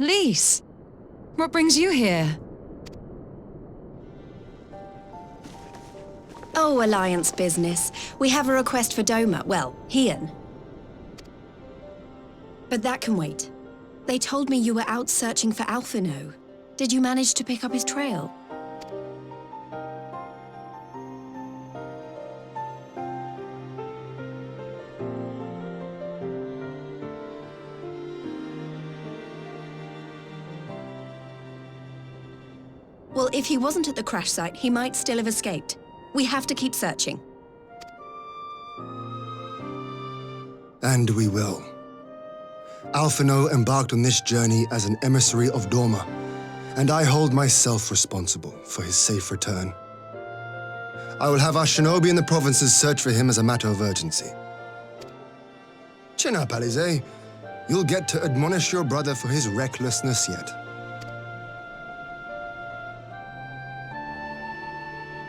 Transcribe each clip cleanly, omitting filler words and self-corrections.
Lise! What brings you here? Oh, Alliance business. We have a request for Doma. Well, Hien. But that can wait. They told me you were out searching for Alphino. Did you manage to pick up his trail? Well, if he wasn't at the crash site, he might still have escaped. We have to keep searching. And we will. Alphino embarked on this journey as an emissary of Dorma, and I hold myself responsible for his safe return. I will have our shinobi in the provinces search for him as a matter of urgency. Chin up, Alize. You'll get to admonish your brother for his recklessness yet.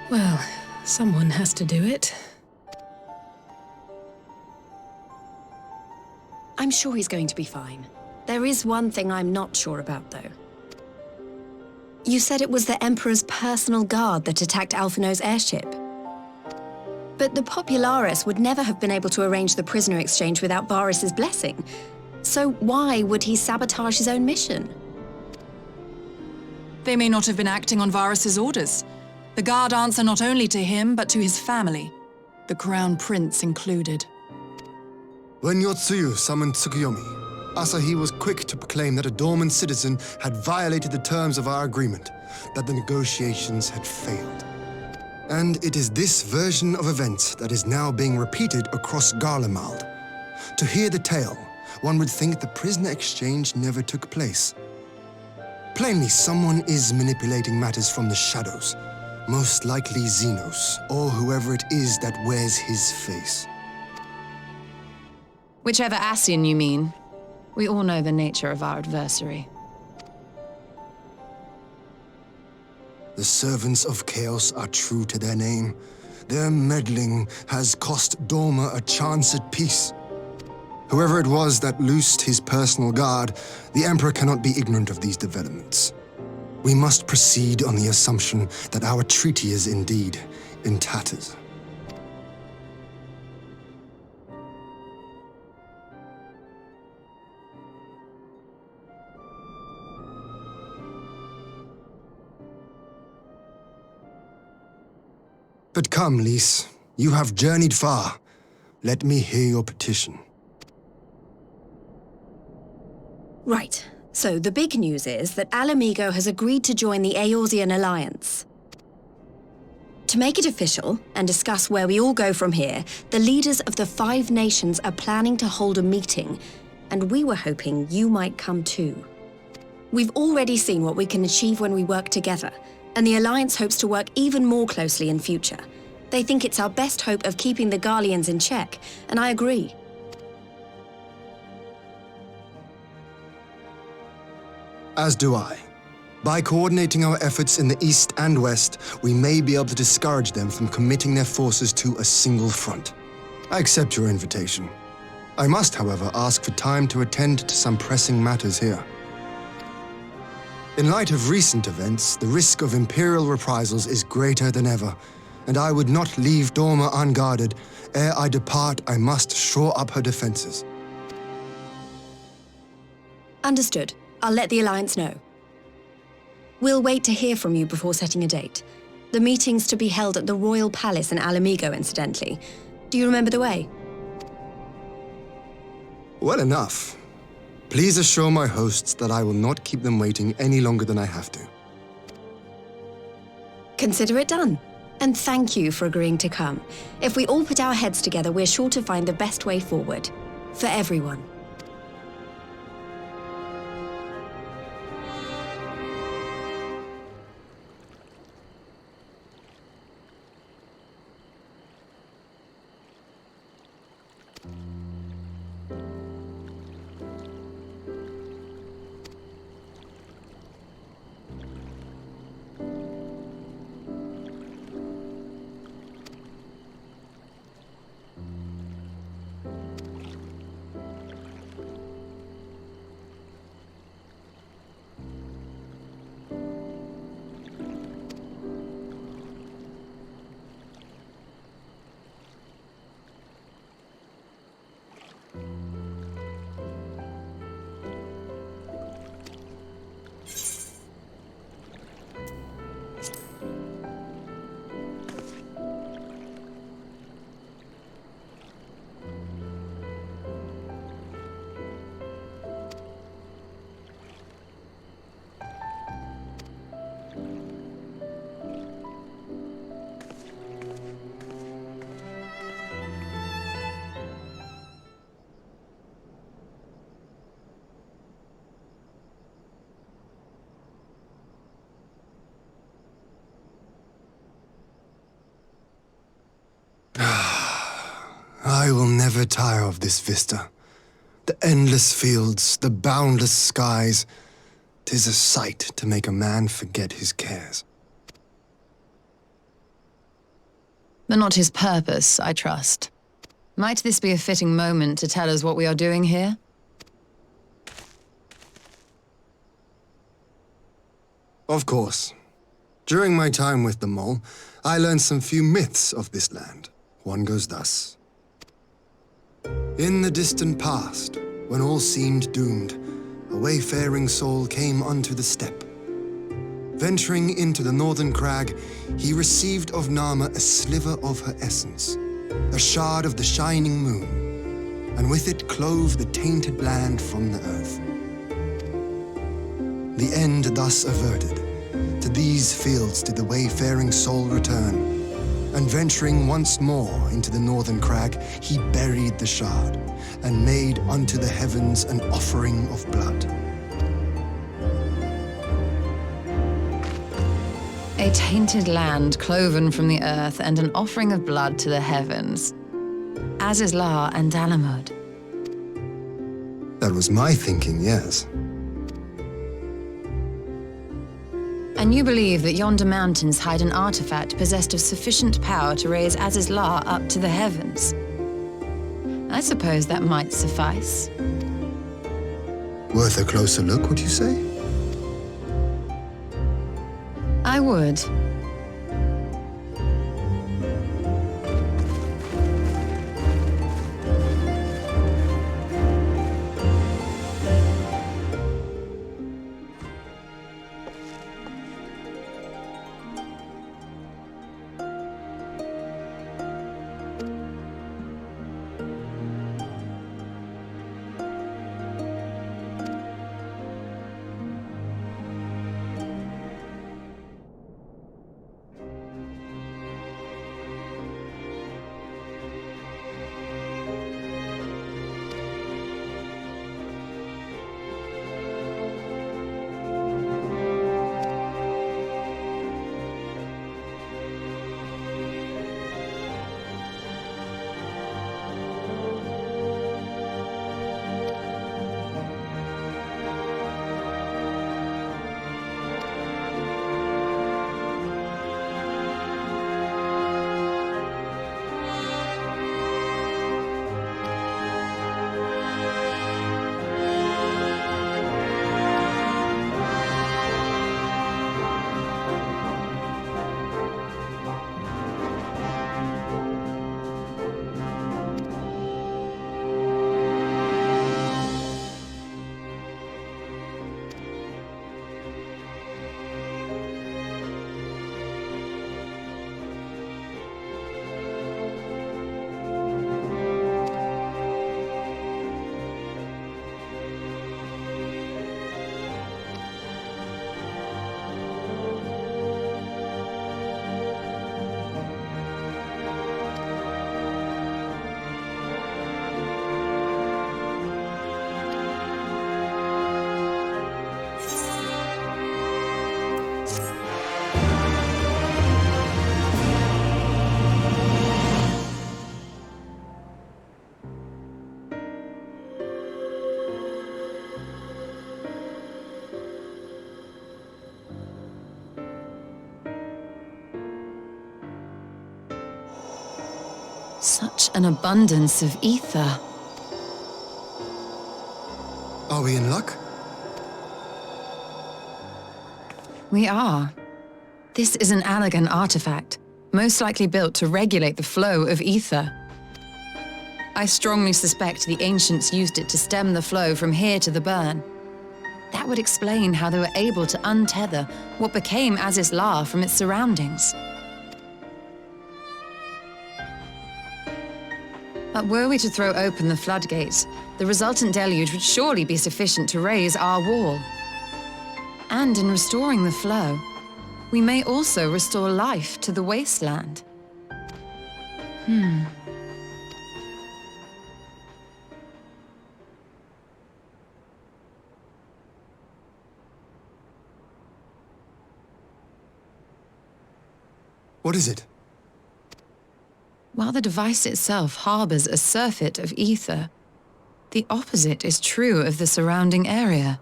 Well, someone has to do it. I'm sure he's going to be fine. There is one thing I'm not sure about, though. You said it was the Emperor's personal guard that attacked Alphino's airship. But the Popularis would never have been able to arrange the prisoner exchange without Varys' blessing. So why would he sabotage his own mission? They may not have been acting on Varys' orders. The guard answer not only to him, but to his family, the Crown Prince included. When Yotsuyu summoned Tsukuyomi, Asahi was quick to proclaim that a Dorman citizen had violated the terms of our agreement, that the negotiations had failed. And it is this version of events that is now being repeated across Garlemald. To hear the tale, one would think the prisoner exchange never took place. Plainly, someone is manipulating matters from the shadows. Most likely Xenos, or whoever it is that wears his face. Whichever Ascian you mean. We all know the nature of our adversary. The servants of chaos are true to their name. Their meddling has cost Dorma a chance at peace. Whoever it was that loosed his personal guard, the Emperor cannot be ignorant of these developments. We must proceed on the assumption that our treaty is indeed in tatters. But come, Lise. You have journeyed far. Let me hear your petition. Right. So the big news is that Alamigo has agreed to join the Eorzean Alliance. To make it official and discuss where we all go from here, the leaders of the 5 nations are planning to hold a meeting, and we were hoping you might come too. We've already seen what we can achieve when we work together, and the Alliance hopes to work even more closely in future. They think it's our best hope of keeping the Garleans in check, and I agree. As do I. By coordinating our efforts in the east and west, we may be able to discourage them from committing their forces to a single front. I accept your invitation. I must, however, ask for time to attend to some pressing matters here. In light of recent events, the risk of Imperial reprisals is greater than ever, and I would not leave Dorma unguarded. Ere I depart, I must shore up her defenses. Understood. I'll let the Alliance know. We'll wait to hear from you before setting a date. The meeting's to be held at the Royal Palace in Alamigo, incidentally. Do you remember the way? Well enough. Please assure my hosts that I will not keep them waiting any longer than I have to. Consider it done. And thank you for agreeing to come. If we all put our heads together, we're sure to find the best way forward. For everyone. I will never tire of this vista. The endless fields, the boundless skies. 'Tis a sight to make a man forget his cares. But not his purpose, I trust. Might this be a fitting moment to tell us what we are doing here? Of course. During my time with the mole, I learned some few myths of this land. One goes thus. In the distant past, when all seemed doomed, a wayfaring soul came unto the steppe. Venturing into the northern crag, he received of Nama a sliver of her essence, a shard of the shining moon, and with it clove the tainted land from the earth. The end thus averted, to these fields did the wayfaring soul return, and venturing once more into the northern crag, he buried the shard, and made unto the heavens an offering of blood. A tainted land cloven from the earth and an offering of blood to the heavens. Azizlar and Dalamud. That was my thinking, yes. And you believe that yonder mountains hide an artifact possessed of sufficient power to raise Azizlar up to the heavens? I suppose that might suffice. Worth a closer look, would you say? I would. Such an abundance of ether. Are we in luck? We are. This is an Allagan artifact, most likely built to regulate the flow of ether. I strongly suspect the ancients used it to stem the flow from here to the burn. That would explain how they were able to untether what became Azizlar from its surroundings. But were we to throw open the floodgates, the resultant deluge would surely be sufficient to raise our wall. And in restoring the flow, we may also restore life to the wasteland. What is it? While the device itself harbors a surfeit of ether, the opposite is true of the surrounding area.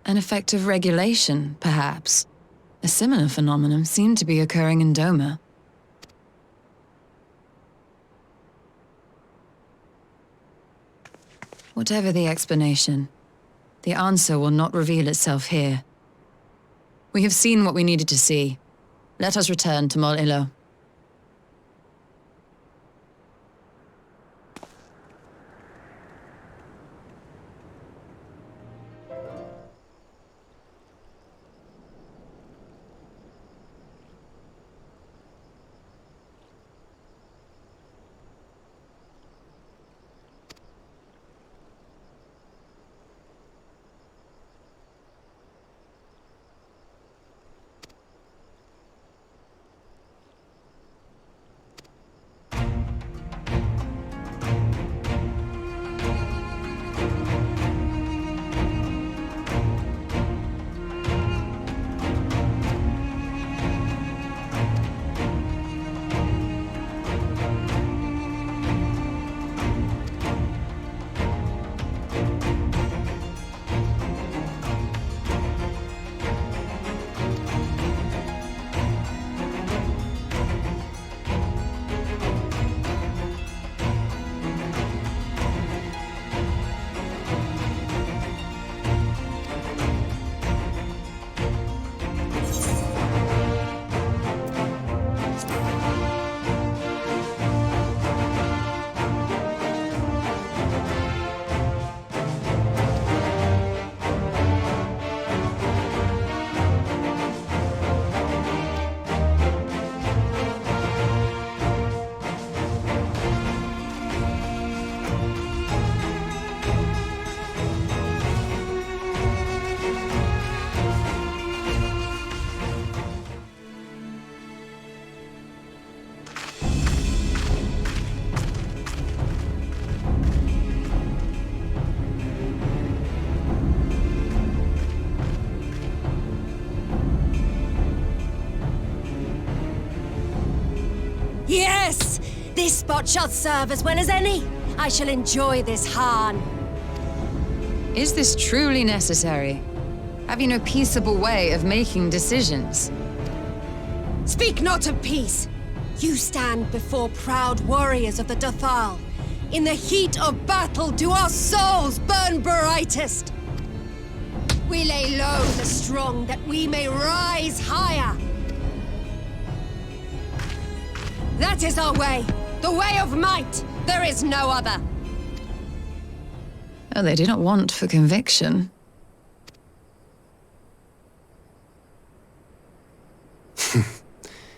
An effect of regulation, perhaps. A similar phenomenon seemed to be occurring in Doma. Whatever the explanation, the answer will not reveal itself here. We have seen what we needed to see. Let us return to Mol Ilo. Yes! This spot shall serve as well as any. I shall enjoy this Hahn. Is this truly necessary? Have you no peaceable way of making decisions? Speak not of peace. You stand before proud warriors of the Dathal. In the heat of battle do our souls burn brightest. We lay low the strong that we may rise higher. That is our way. The way of might. There is no other. Oh, they do not want for conviction.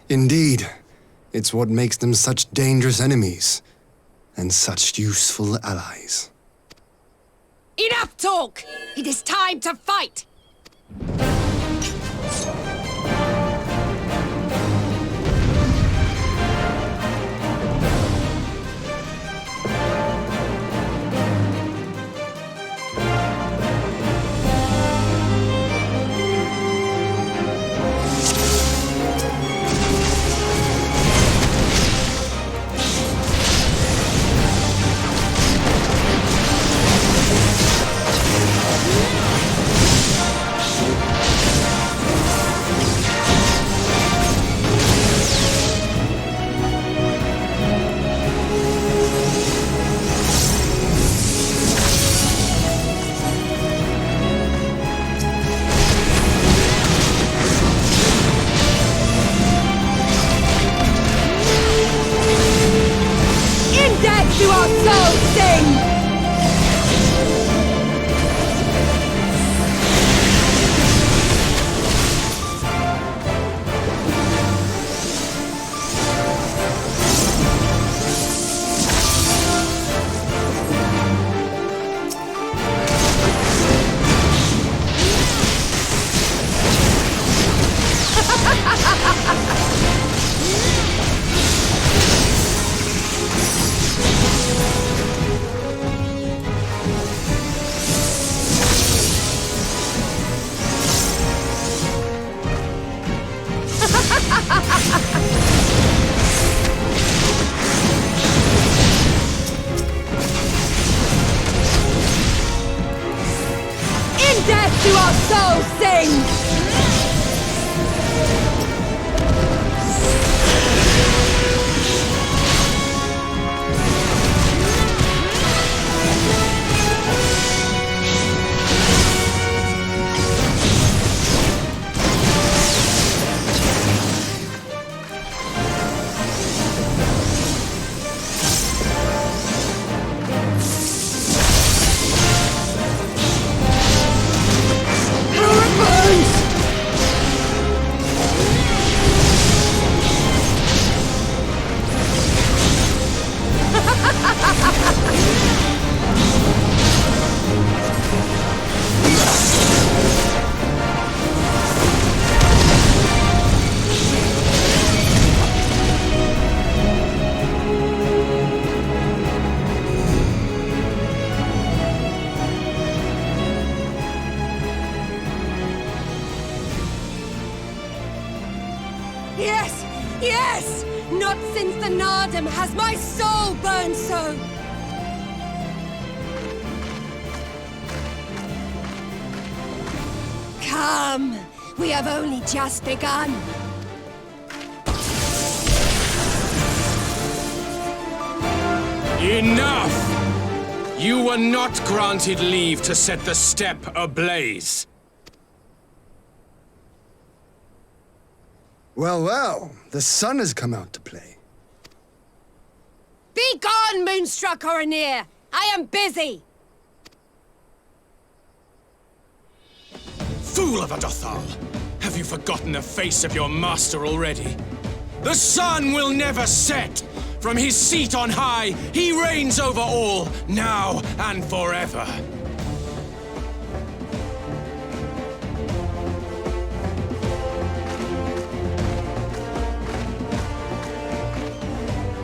Indeed. It's what makes them such dangerous enemies, and such useful allies. Enough talk! It is time to fight! Yes! Yes! Not since the Nardum has my soul burned so! Come! We have only just begun. Enough! You were not granted leave to set the steppe ablaze. Well, well, the sun has come out to play. Be gone, Moonstruck Oranir! I am busy! Fool of a Dothal! Have you forgotten the face of your master already? The sun will never set! From his seat on high, he reigns over all, now and forever.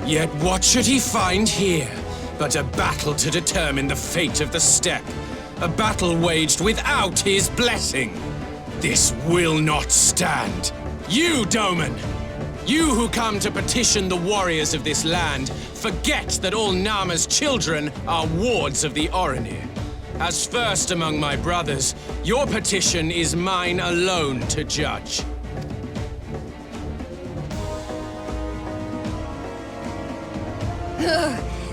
Yet what should he find here but a battle to determine the fate of the steppe? A battle waged without his blessing. This will not stand. You, Doman! You who come to petition the warriors of this land, forget that all Nama's children are wards of the Oranir. As first among my brothers, your petition is mine alone to judge.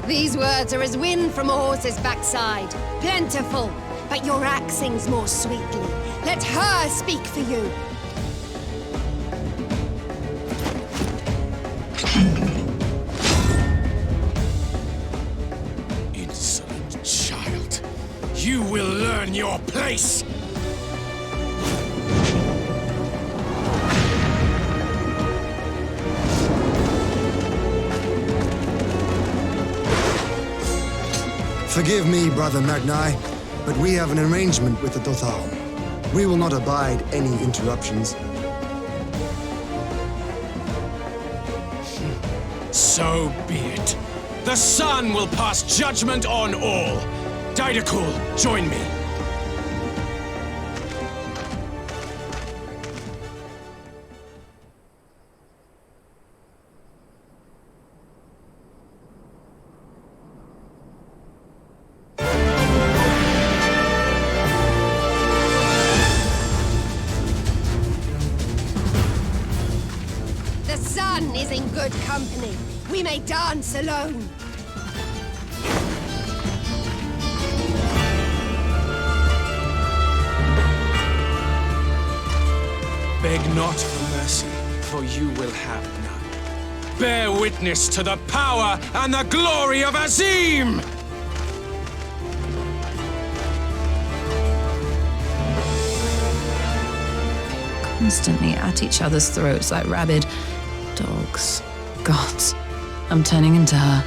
These words are as wind from a horse's backside. Plentiful, but your axe sings more sweetly. Let her speak for you. Insolent child. You will learn your place! Forgive me, Brother Magni, but we have an arrangement with the Dothal. We will not abide any interruptions. So be it. The sun will pass judgment on all. Didakul, join me. The sun is in good company. We may dance alone. Beg not for mercy, for you will have none. Bear witness to the power and the glory of Azim! Constantly at each other's throats like rabid dogs. Gods, I'm turning into her.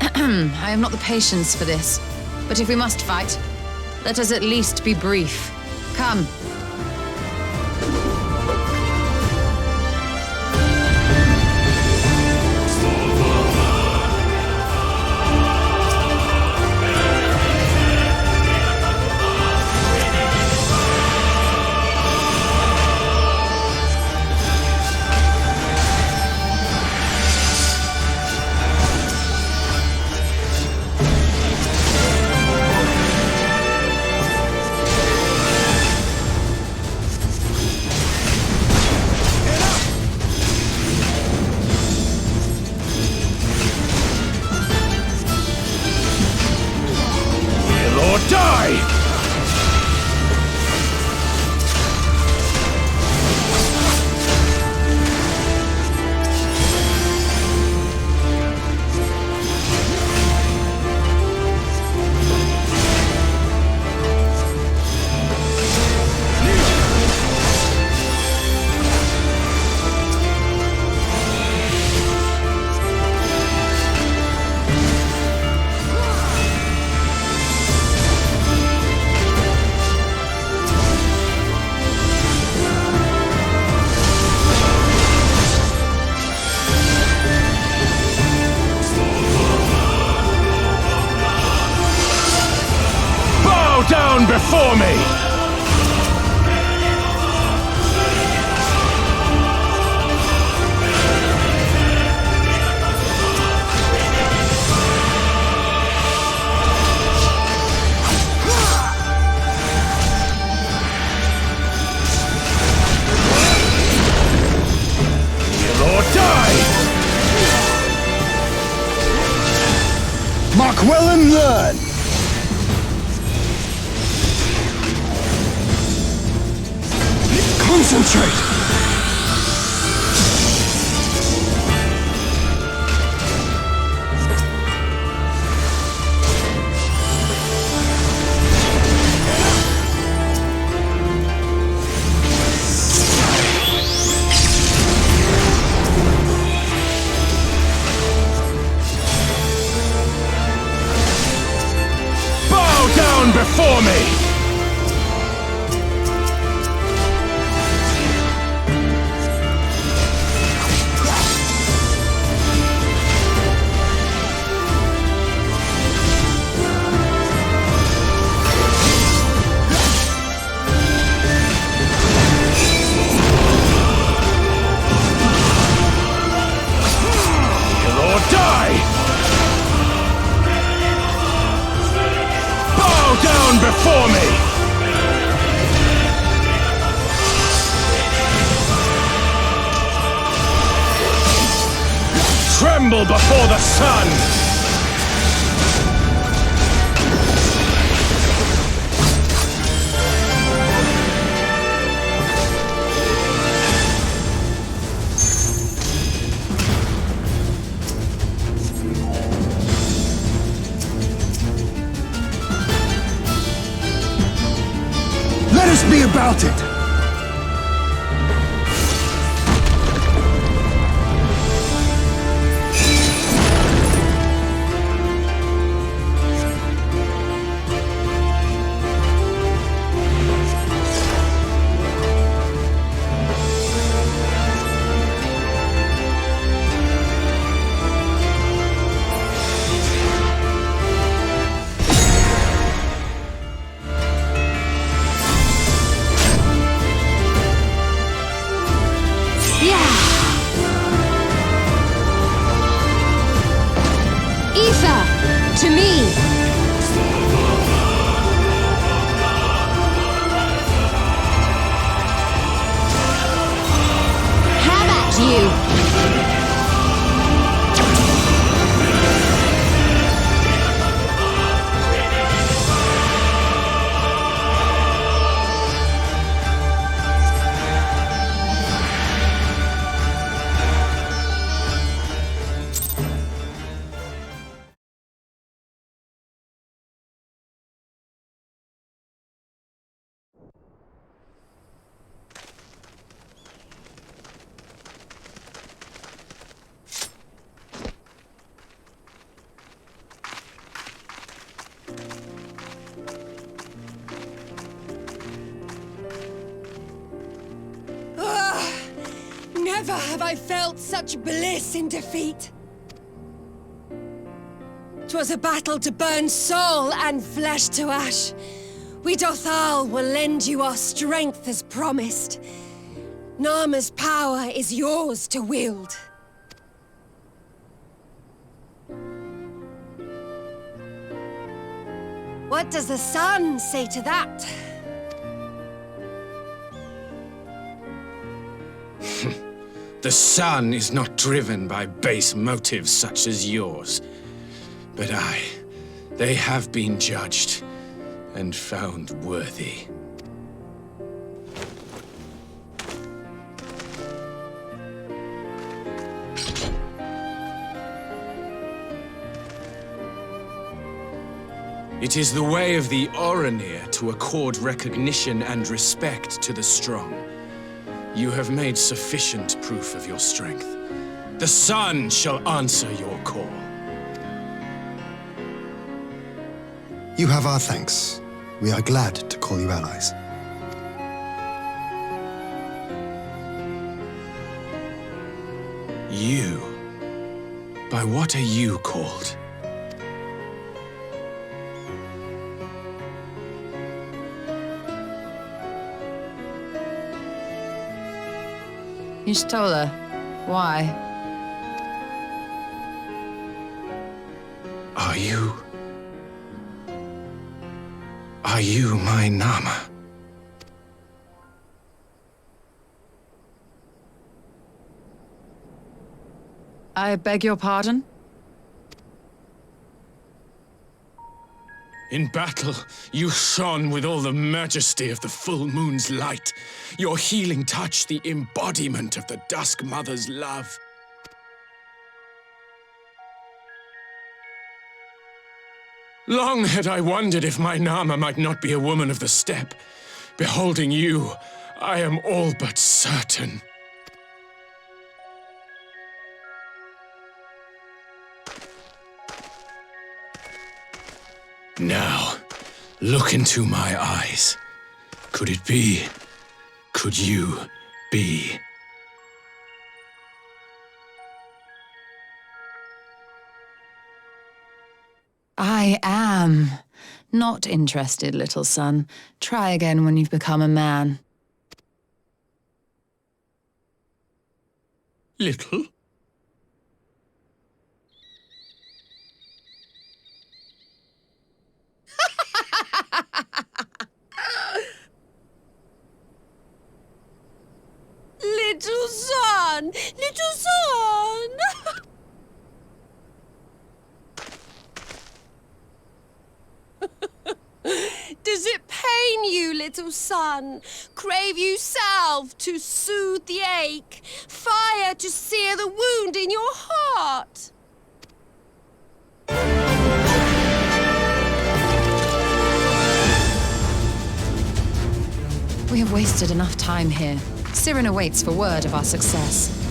I have not the patience for this. But if we must fight, let us at least be brief. Come. Look well and learn! Concentrate! Bow down before me! Before me! Tremble before the sun! Let us be about it! To me! Have at you! Never have I felt such bliss in defeat. 'Twas a battle to burn soul and flesh to ash. We Dothal will lend you our strength as promised. Narma's power is yours to wield. What does the sun say to that? The sun is not driven by base motives such as yours. But they have been judged and found worthy. It is the way of the Oranir to accord recognition and respect to the strong. You have made sufficient proof of your strength. The sun shall answer your call. You have our thanks. We are glad to call you allies. You? By what are you called? Y'shtola, why? Are you my Nama? I beg your pardon? In battle, you shone with all the majesty of the full moon's light. Your healing touch, the embodiment of the Dusk Mother's love. Long had I wondered if my Nama might not be a woman of the steppe. Beholding you, I am all but certain. Now, look into my eyes. Could it be? Could you be? I am. Not interested, little son. Try again when you've become a man. Little? Little son! Little son! Does it pain you, little son? Crave you salve to soothe the ache? Fire to sear the wound in your heart? We have wasted enough time here. Siren awaits for word of our success.